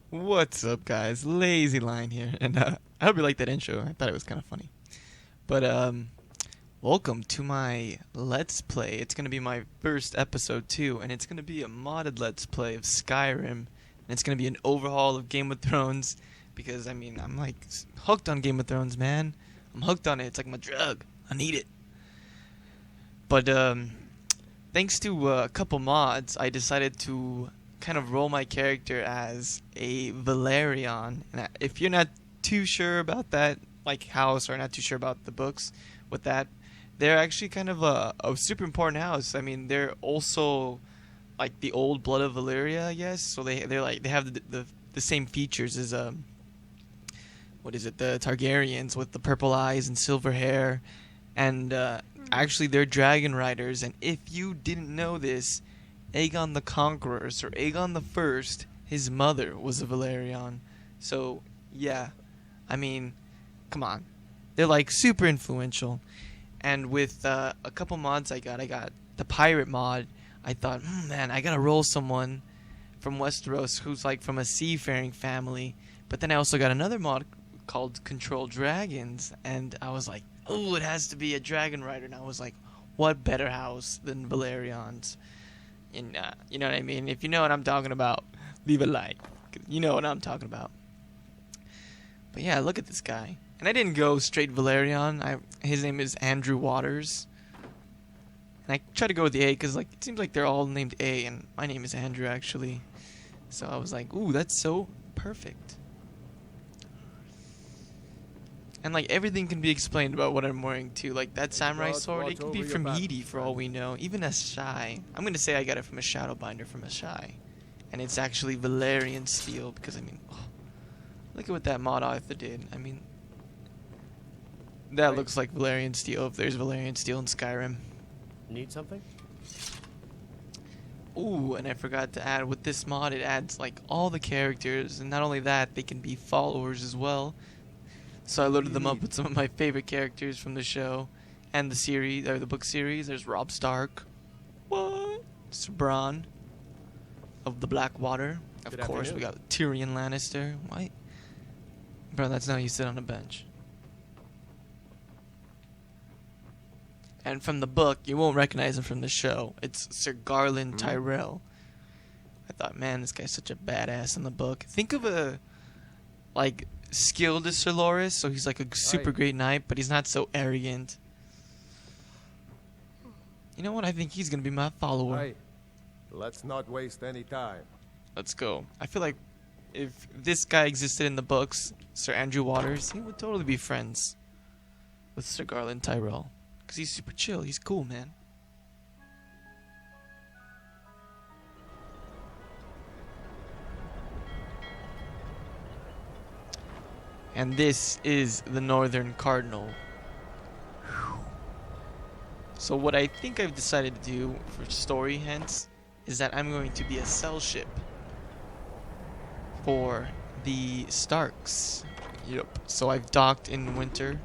What's up, guys? LazyLion here, and I hope you liked that intro. I thought it was kind of funny. But welcome to my Let's Play. It's gonna be my first episode too, and it's gonna be a modded Let's Play of Skyrim, and it's gonna be an overhaul of Game of Thrones. Because I mean, I'm like hooked on Game of Thrones, man. I'm hooked on it. It's like my drug. I need it. But thanks to a couple mods, I decided to kind of roll my character as a Valerion. And if you're not too sure about that, like house, or not too sure about the books with that, they're actually kind of a super important house. I mean, they're also like the old blood of Valyria, I guess. So they have the same features as what is it, the Targaryens with the purple eyes and silver hair, and actually they're dragon riders. And if you didn't know this, Aegon the Conqueror, or Aegon the First, his mother was a Valerion. So yeah, I mean, come on, they're like super influential. And with a couple mods I got the pirate mod. I thought, man, I gotta roll someone from Westeros who's like from a seafaring family. But then I also got another mod called Control Dragons, and I was like, oh, it has to be a dragon rider. And I was like, what better house than Valerians? And you know what I mean? If you know what I'm talking about, leave a like. You know what I'm talking about. But yeah, look at this guy. And I didn't go straight Valerion. His name is Andrew Waters. And I tried to go with the A because like it seems like they're all named A, and my name is Andrew actually. So I was like, ooh, that's so perfect. And like everything can be explained about what I'm wearing too. Like that samurai sword, it could be from Edie for all we know. Even a Shy. I'm gonna say I got it from a Shadowbinder from a Shy. And it's actually Valerian steel because I mean, oh, look at what that mod author did. I mean, that looks like Valerian steel if there's Valerian steel in Skyrim. Need something? Ooh, and I forgot to add, with this mod it adds like all the characters, and not only that, they can be followers as well. So I loaded them up with some of my favorite characters from the show and the series, or the book series. There's Robb Stark. What? Sir Bronn of the Blackwater. Of course, we got Tyrion Lannister. What? Bro, that's not how you sit on a bench. And from the book, you won't recognize him from the show. It's Sir Garland Tyrell. I thought, man, this guy's such a badass in the book. Think of a, like, skilled as Sir Loras, so he's like a super great knight, but he's not so arrogant. You know what? I think he's gonna be my follower. Hey, let's not waste any time. Let's go. I feel like if this guy existed in the books, Sir Andrew Waters, he would totally be friends with Sir Garland Tyrell. Because he's super chill. He's cool, man. And this is the Northern Cardinal. Whew. So what I think I've decided to do for story hints is that I'm going to be a cell ship for the Starks. Yep. So I've docked in Winter,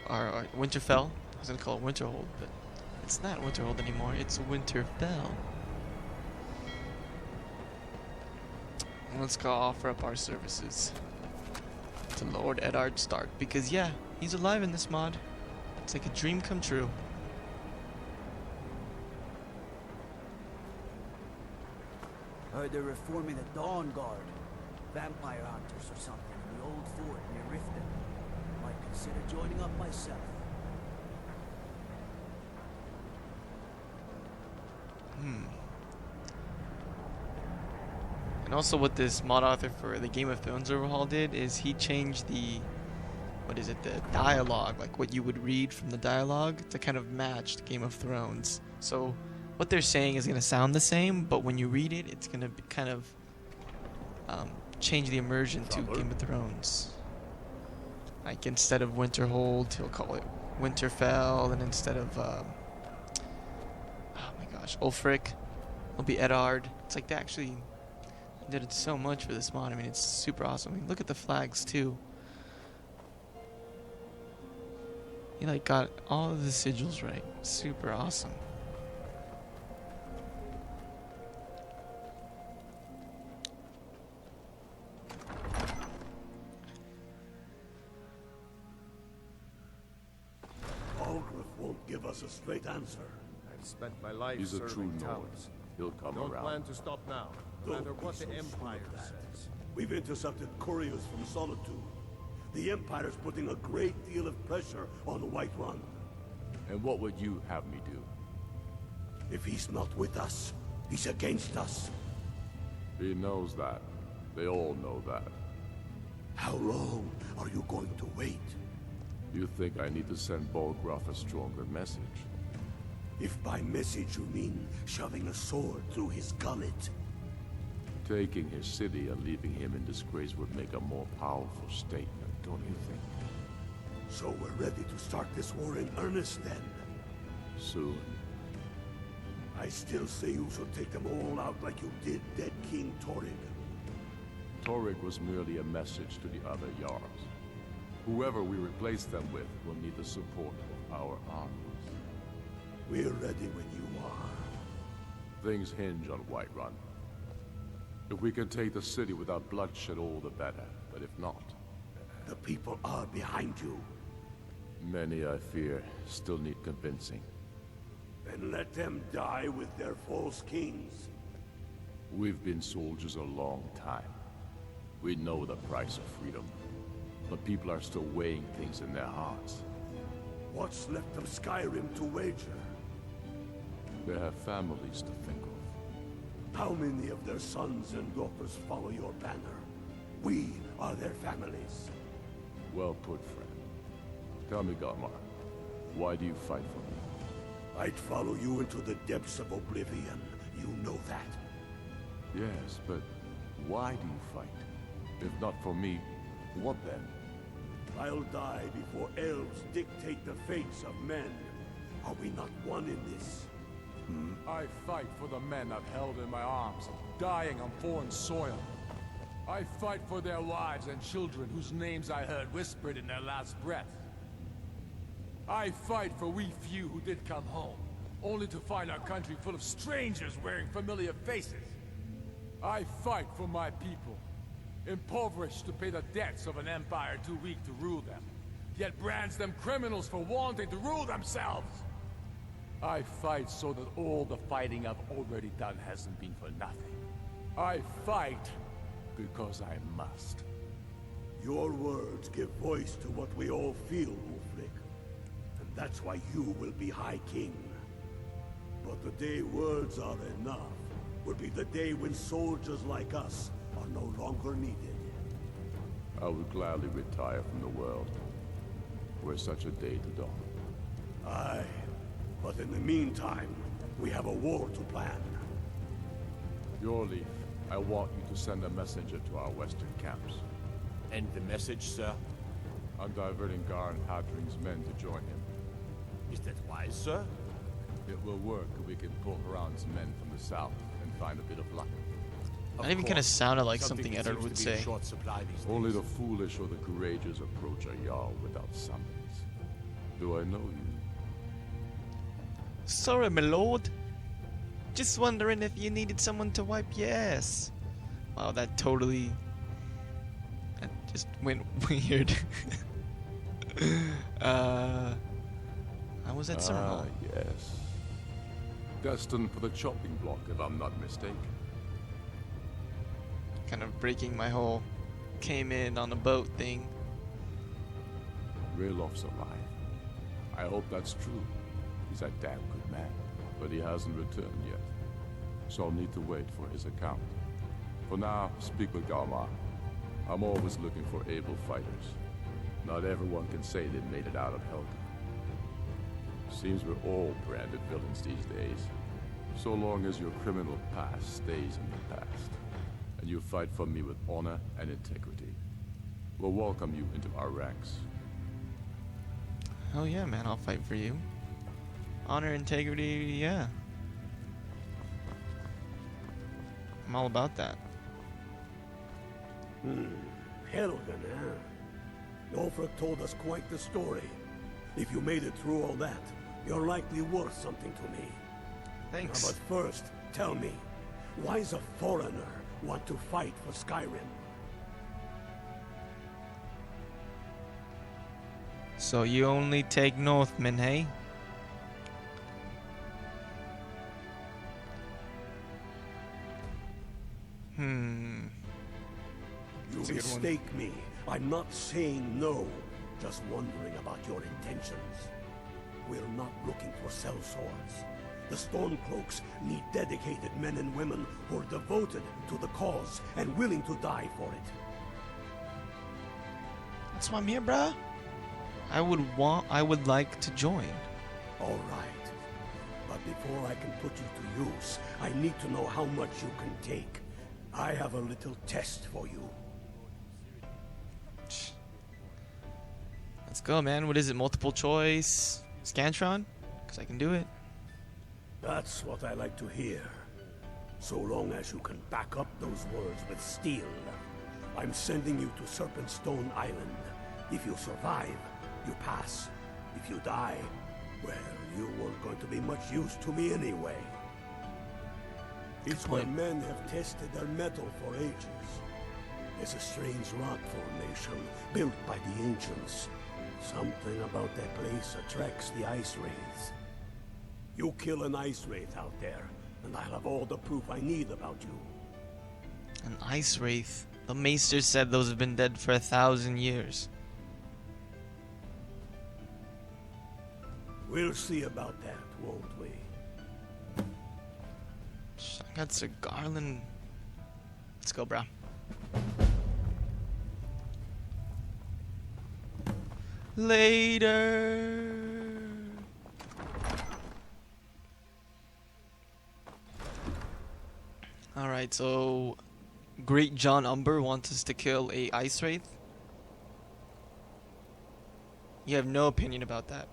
or Winterfell. I was gonna call it Winterhold, but it's not Winterhold anymore. It's Winterfell. And let's go offer up our services to Lord Eddard Stark, because yeah, he's alive in this mod. It's like a dream come true. Heard they're reforming the Dawn Guard. Vampire hunters or something in the old fort near Riften. Might consider joining up myself. And also what this mod author for the Game of Thrones Overhaul did is he changed the, the dialogue, like what you would read from the dialogue to kind of match Game of Thrones. So what they're saying is going to sound the same, but when you read it, it's going to be kind of change the immersion to Game of Thrones. Like instead of Winterhold, he'll call it Winterfell, and instead of Ulfric, it'll be Eddard. It's like they actually did it so much for this mod. I mean, it's super awesome. I mean, look at the flags too. He like got all of the sigils right. Super awesome. Won't give us a straight answer. I've spent my life He's a true serving Nord. towns. He'll come Don't around. plan to stop now, no Don't matter be what so the sure Empire of that. says. We've intercepted couriers from Solitude. The Empire's putting a great deal of pressure on the Whiterun. And what would you have me do? If he's not with us, he's against us. He knows that. They all know that. How long are you going to wait? You think I need to send Bolgraf a stronger message? If by message you mean shoving a sword through his gullet. Taking his city and leaving him in disgrace would make a more powerful statement, don't you think? So we're ready to start this war in earnest then? Soon. I still say you should take them all out like you did dead King Torrig. Torrig was merely a message to the other Jarls. Whoever we replace them with will need the support of our armies. We're ready when you are. Things hinge on Whiterun. If we can take the city without bloodshed, all the better. But if not... The people are behind you. Many, I fear, still need convincing. Then let them die with their false kings. We've been soldiers a long time. We know the price of freedom. But people are still weighing things in their hearts. What's left of Skyrim to wager? They have families to think of. How many of their sons and daughters follow your banner? We are their families. Well put, friend. Tell me, Galmar, why do you fight for me? I'd follow you into the depths of oblivion. You know that. Yes, but why do you fight? If not for me, what then? I'll die before elves dictate the fates of men. Are we not one in this? I fight for the men I've held in my arms, dying on foreign soil. I fight for their wives and children whose names I heard whispered in their last breath. I fight for we few who did come home, only to find our country full of strangers wearing familiar faces. I fight for my people, impoverished to pay the debts of an empire too weak to rule them, yet brands them criminals for wanting to rule themselves. I fight so that all the fighting I've already done hasn't been for nothing. I fight because I must. Your words give voice to what we all feel, Wolfric. And that's why you will be High King. But the day words are enough will be the day when soldiers like us are no longer needed. I would gladly retire from the world, were such a day to dawn. Aye. But in the meantime, we have a war to plan. Your leaf, I want you to send a messenger to our western camps. And the message, sir? I'm diverting Gar and Hadring's men to join him. Is that wise, sir? It will work if we can pull Haran's men from the south and find a bit of luck. That even kind of sounded like something that Edward seems would to be in say. short supply these Only days. the foolish or the courageous approach a Jarl without summons. Do I know you? Sorry, my lord. Just wondering if you needed someone to wipe your ass. Wow, that just went weird. I was at Summonable. Yes. Destined for the chopping block, if I'm not mistaken. Kind of breaking my whole came in on a boat thing. Railof's alive. I hope that's true. He's a damn good man, but he hasn't returned yet. So I'll need to wait for his account. For now, speak with Galmar. I'm always looking for able fighters. Not everyone can say they've made it out of Helga. Seems we're all branded villains these days. So long as your criminal past stays in the past, and you fight for me with honor and integrity, we'll welcome you into our ranks. Oh yeah, man, I'll fight for you. Honor, integrity, yeah. I'm all about that. Helgen, huh? Ulfric told us quite the story. If you made it through all that, you're likely worth something to me. Thanks. But first, tell me, why does a foreigner want to fight for Skyrim? So you only take Northmen, hey? You That's a good one. mistake me. I'm not saying no, just wondering about your intentions. We're not looking for sellswords. The Stormcloaks need dedicated men and women who are devoted to the cause and willing to die for it. That's why I'm here, bruh. I would like to join. All right. But before I can put you to use, I need to know how much you can take. I have a little test for you. Let's go, man. What is it? Multiple choice? Scantron? Because I can do it. That's what I like to hear. So long as you can back up those words with steel. I'm sending you to Serpentstone Island. If you survive, you pass. If you die, well, you weren't going to be much use to me anyway. It's where men have tested their metal for ages. It's a strange rock formation built by the ancients. Something about that place attracts the ice wraiths. You kill an ice wraith out there, and I'll have all the proof I need about you. An ice wraith. The maester said those have been dead for 1,000 years. We'll see about that, won't we? I got Sir Garland. Let's go, bro. Later. Alright, so Great John Umber wants us to kill a ice wraith. You have no opinion about that.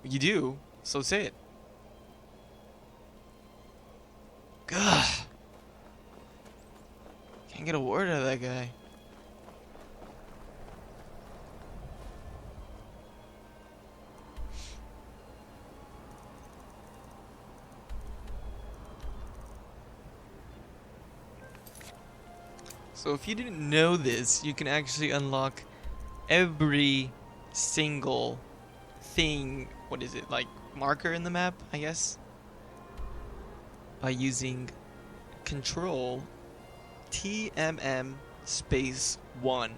You do, so say it. Gah. Can't get a word out of that guy. So if you didn't know this, you can actually unlock every single thing, what is it, like marker in the map, I guess, by using Control TMM space 1,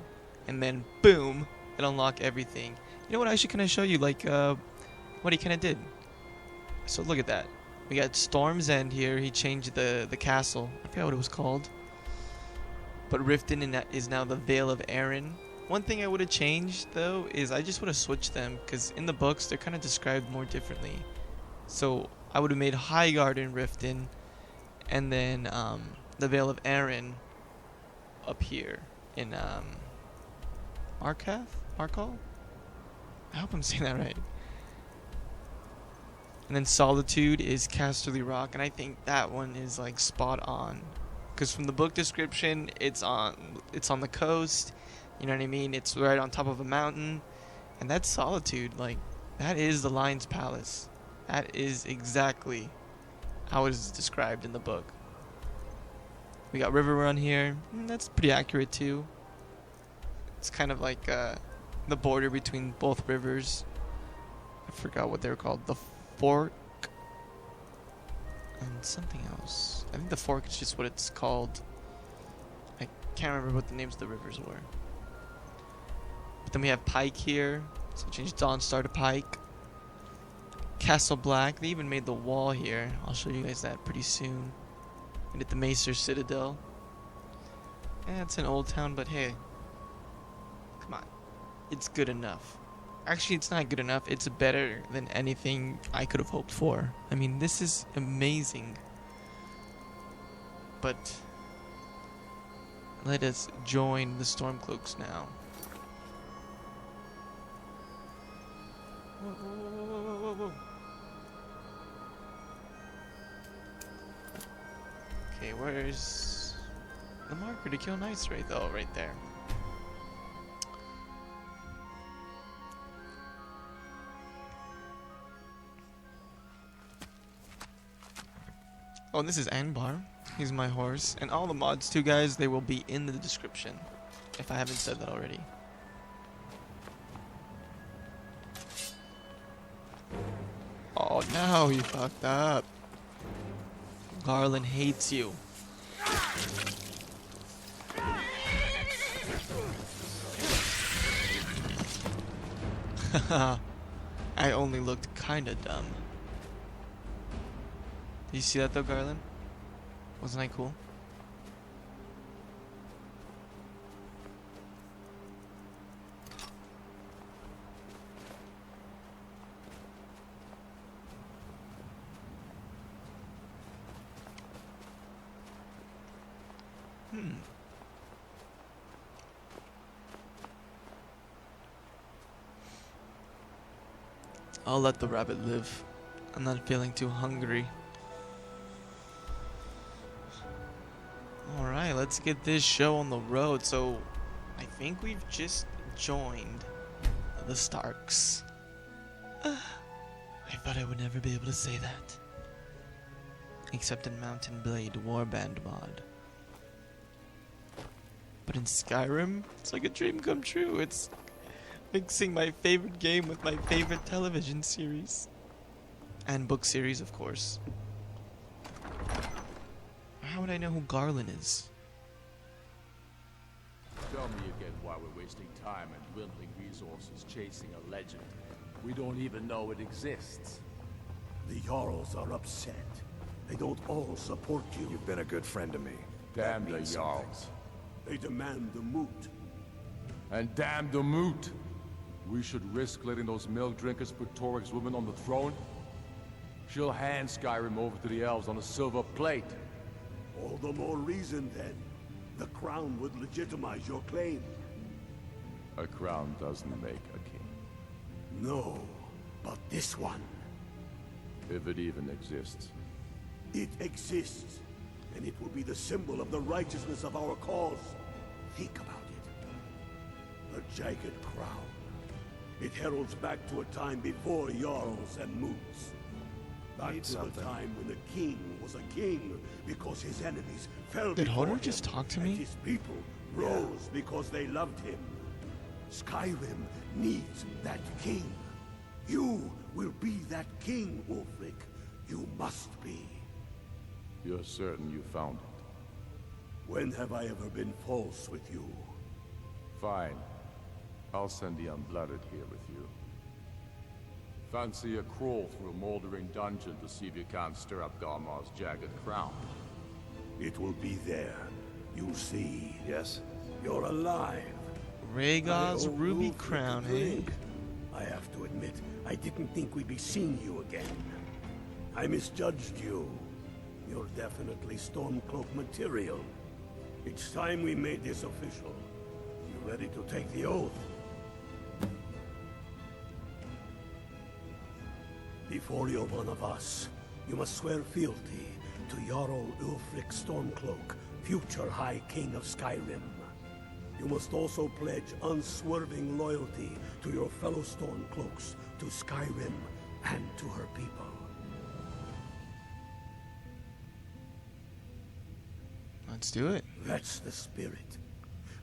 and then boom, it'll unlock everything. You know what, I should kind of show you like what he kind of did. So look at that. We got Storm's End here. He changed the castle. I forgot what it was called. But Riften is now the Vale of Arryn. One thing I would have changed, though, is I just would have switched them, because in the books, they're kind of described more differently. So I would have made Highguard in Riften, and then the Vale of Arryn up here in Markhal? I hope I'm saying that right. And then Solitude is Casterly Rock, and I think that one is like spot on. Because from the book description, it's on the coast, you know what I mean? It's right on top of a mountain, and that's Solitude. Like, that is the Lion's Palace. That is exactly how it is described in the book. We got River Run here. That's pretty accurate too. It's kind of like the border between both rivers. I forgot what they were called. The Fork and something else. I think the Fork is just what it's called. I can't remember what the names of the rivers were. But then we have Pike here. So change Dawnstar to Pike. Castle Black. They even made the wall here. I'll show you guys that pretty soon. And at the Maester Citadel. It's an old town, but hey. Come on. It's good enough. Actually, it's not good enough. It's better than anything I could have hoped for. I mean, this is amazing. But let us join the Stormcloaks now. Whoa, whoa, whoa, whoa, whoa. Okay, where's the marker to kill an ice wraith? Oh, right there. Oh, and this is Aeonbarr. He's my horse. And all the mods too, guys, they will be in the description. If I haven't said that already. Oh no, you fucked up. Garland hates you. I only looked kinda dumb. Did you see that though, Garland? Wasn't I cool? I'll let the rabbit live. I'm not feeling too hungry. Alright, let's get this show on the road. So, I think we've just joined the Starks. I thought I would never be able to say that. Except in Mountain Blade Warband mod. But in Skyrim, it's like a dream come true. It's mixing my favorite game with my favorite television series. And book series, of course. How would I know who Garland is? Tell me again why we're wasting time and dwindling resources chasing a legend. We don't even know it exists. The Jarls are upset. They don't all support you. You've been a good friend to me. Damn the means Jarls. They demand the moot. And damn the moot! We should risk letting those milk drinkers put Torik's woman on the throne? She'll hand Skyrim over to the elves on a silver plate. All the more reason, then. The crown would legitimize your claim. A crown doesn't make a king. No, but this one. If it even exists. It exists, and it will be the symbol of the righteousness of our cause. Think about it. The jagged crown. It heralds back to a time before Jarls and Moots. Back Need to something. the time when the king was a king because his enemies fell Did before Hodor him, just talk to and me? his people rose because they loved him. Skyrim needs that king. You will be that king, Ulfric. You must be. You're certain you found it? When have I ever been false with you? Fine. I'll send the Unblooded here with you. Fancy a crawl through a moldering dungeon to see if you can't stir up Garmar's jagged crown. It will be there. You'll see. Yes? You're alive. Rhaegar's I owe ruby Ulfric a crown, eh? drink. I have to admit, I didn't think we'd be seeing you again. I misjudged you. You're definitely Stormcloak material. It's time we made this official. You ready to take the oath? Before you're one of us, you must swear fealty to Jarl Ulfric Stormcloak, future High King of Skyrim. You must also pledge unswerving loyalty to your fellow Stormcloaks, to Skyrim, and to her people. Let's do it. That's the spirit.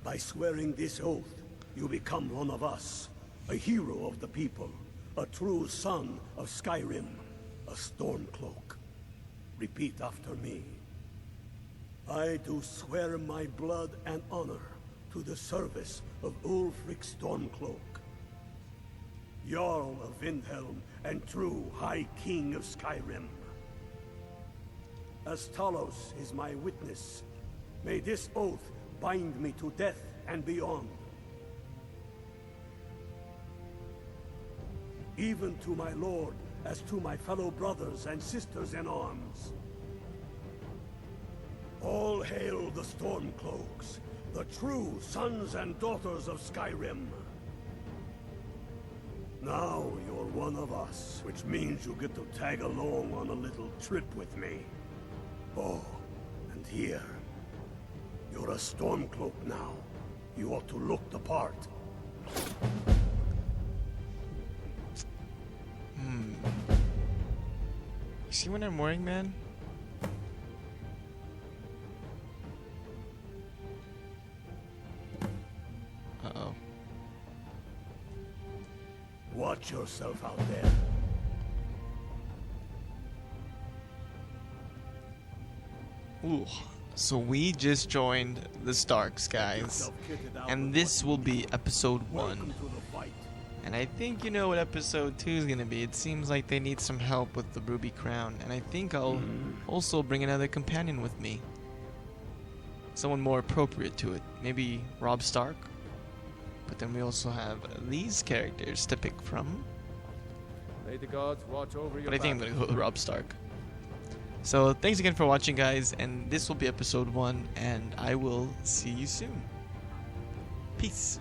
By swearing this oath, you become one of us, a hero of the people, a true son of Skyrim, a Stormcloak. Repeat after me. I do swear my blood and honor to the service of Ulfric Stormcloak, Jarl of Windhelm and true High King of Skyrim. As Talos is my witness, may this oath bind me to death and beyond. Even to my lord, as to my fellow brothers and sisters in arms. All hail the Stormcloaks, the true sons and daughters of Skyrim. Now you're one of us, which means you get to tag along on a little trip with me. Oh, and here. You're a Stormcloak now. You ought to look the part. You see what I'm wearing, man? Watch yourself out there. Ooh. So we just joined the Starks, guys. And this will be episode 1. Welcome to the fight. And I think you know what episode 2 is going to be. It seems like they need some help with the Ruby Crown. And I think I'll also bring another companion with me. Someone more appropriate to it. Maybe Robb Stark. But then we also have these characters to pick from. May the gods watch over your But I think I'm back. going to go with Robb Stark. So thanks again for watching, guys. And this will be episode 1. And I will see you soon. Peace.